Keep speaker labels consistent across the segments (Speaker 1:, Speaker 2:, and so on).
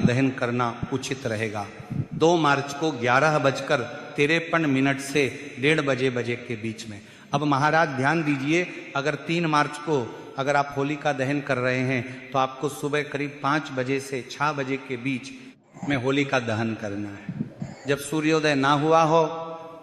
Speaker 1: दहन करना उचित रहेगा। 2 मार्च को 11:53 से 1:30 बजे के बीच में। अब महाराज ध्यान दीजिए, अगर 3 मार्च को अगर आप होलिका दहन कर रहे हैं तो आपको सुबह करीब 5 बजे से 6 बजे के बीच में होलिका दहन करना है। जब सूर्योदय ना हुआ हो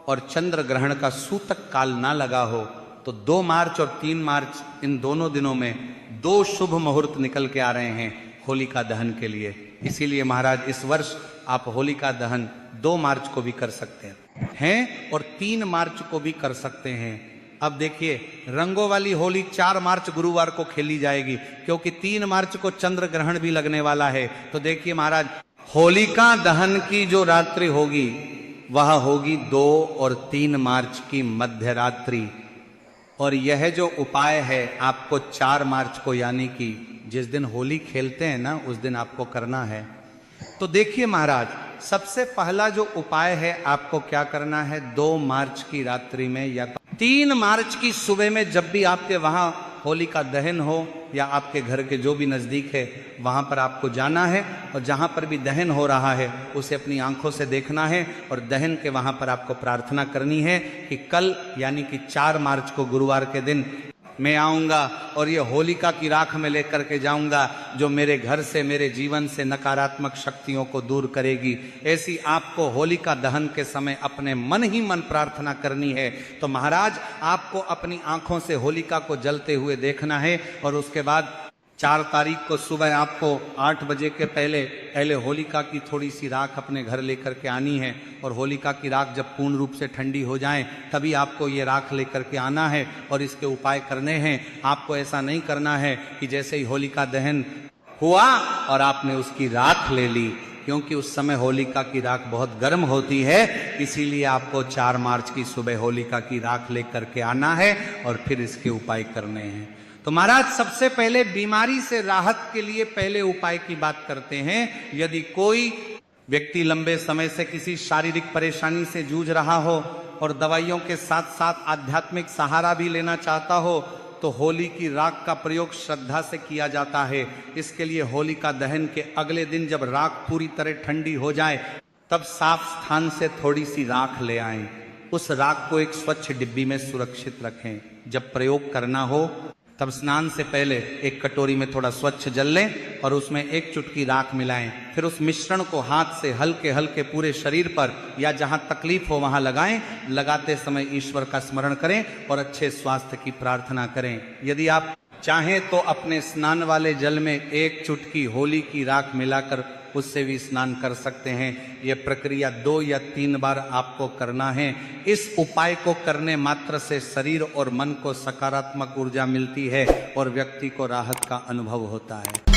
Speaker 1: और चंद्र ग्रहण का सूतक काल ना लगा हो तो 2 मार्च और 3 मार्च इन दोनों दिनों में 2 शुभ मुहूर्त निकल के आ रहे हैं होलिका दहन के लिए। इसीलिए महाराज इस वर्ष आप होलिका दहन 2 मार्च को भी कर सकते हैं और 3 मार्च को भी कर सकते हैं। अब देखिए, रंगों वाली होली 4 मार्च गुरुवार को खेली जाएगी, क्योंकि 3 मार्च को चंद्र ग्रहण भी लगने वाला है। तो देखिए महाराज, होलिका दहन की जो रात्रि होगी वह होगी 2 और 3 मार्च की मध्य रात्रि। और यह जो उपाय है आपको 4 मार्च को, यानी कि जिस दिन होली खेलते हैं ना, उस दिन आपको करना है। तो देखिए महाराज, सबसे पहला जो उपाय है आपको क्या करना है, 2 मार्च की रात्रि में या 3 मार्च की सुबह में, जब भी आपके वहां होलिका दहन हो या आपके घर के जो भी नजदीक है वहां पर आपको जाना है और जहां पर भी दहन हो रहा है उसे अपनी आंखों से देखना है और दहन के वहां पर आपको प्रार्थना करनी है कि कल यानी कि 4 मार्च को गुरुवार के दिन मैं आऊंगा और ये होलिका की राख में लेकर के जाऊंगा जो मेरे घर से, मेरे जीवन से नकारात्मक शक्तियों को दूर करेगी। ऐसी आपको होलिका दहन के समय अपने मन ही मन प्रार्थना करनी है। तो महाराज, आपको अपनी आंखों से होलिका को जलते हुए देखना है और उसके बाद 4 तारीख को सुबह आपको 8 बजे के पहले होलिका की थोड़ी सी राख अपने घर लेकर के आनी है और होलिका की राख जब पूर्ण रूप से ठंडी हो जाए तभी आपको ये राख लेकर के आना है और इसके उपाय करने हैं। आपको ऐसा नहीं करना है कि जैसे ही होलिका दहन हुआ और आपने उसकी राख ले ली, क्योंकि उस समय होलिका की राख बहुत गर्म होती है। इसीलिए आपको 4 मार्च की सुबह होलिका की राख लेकर के आना है और फिर इसके उपाय करने हैं। तो महाराज, सबसे पहले बीमारी से राहत के लिए पहले उपाय की बात करते हैं। यदि कोई व्यक्ति लंबे समय से किसी शारीरिक परेशानी से जूझ रहा हो और दवाइयों के साथ साथ आध्यात्मिक सहारा भी लेना चाहता हो तो होली की राख का प्रयोग श्रद्धा से किया जाता है। इसके लिए होलिका दहन के अगले दिन जब राख पूरी तरह ठंडी हो जाए तब साफ स्थान से थोड़ी सी राख ले आएं। उस राख को एक स्वच्छ डिब्बी में सुरक्षित रखें। जब प्रयोग करना हो तब स्नान से पहले एक कटोरी में थोड़ा स्वच्छ जल लें और उसमें 1 चुटकी राख मिलाएं। फिर उस मिश्रण को हाथ से हल्के हल्के पूरे शरीर पर या जहां तकलीफ हो वहां लगाएं। लगाते समय ईश्वर का स्मरण करें और अच्छे स्वास्थ्य की प्रार्थना करें। यदि आप चाहें तो अपने स्नान वाले जल में 1 चुटकी होली की राख मिलाकर उससे भी स्नान कर सकते हैं। यह प्रक्रिया 2 या 3 बार आपको करना है। इस उपाय को करने मात्र से शरीर और मन को सकारात्मक ऊर्जा मिलती है और व्यक्ति को राहत का अनुभव होता है।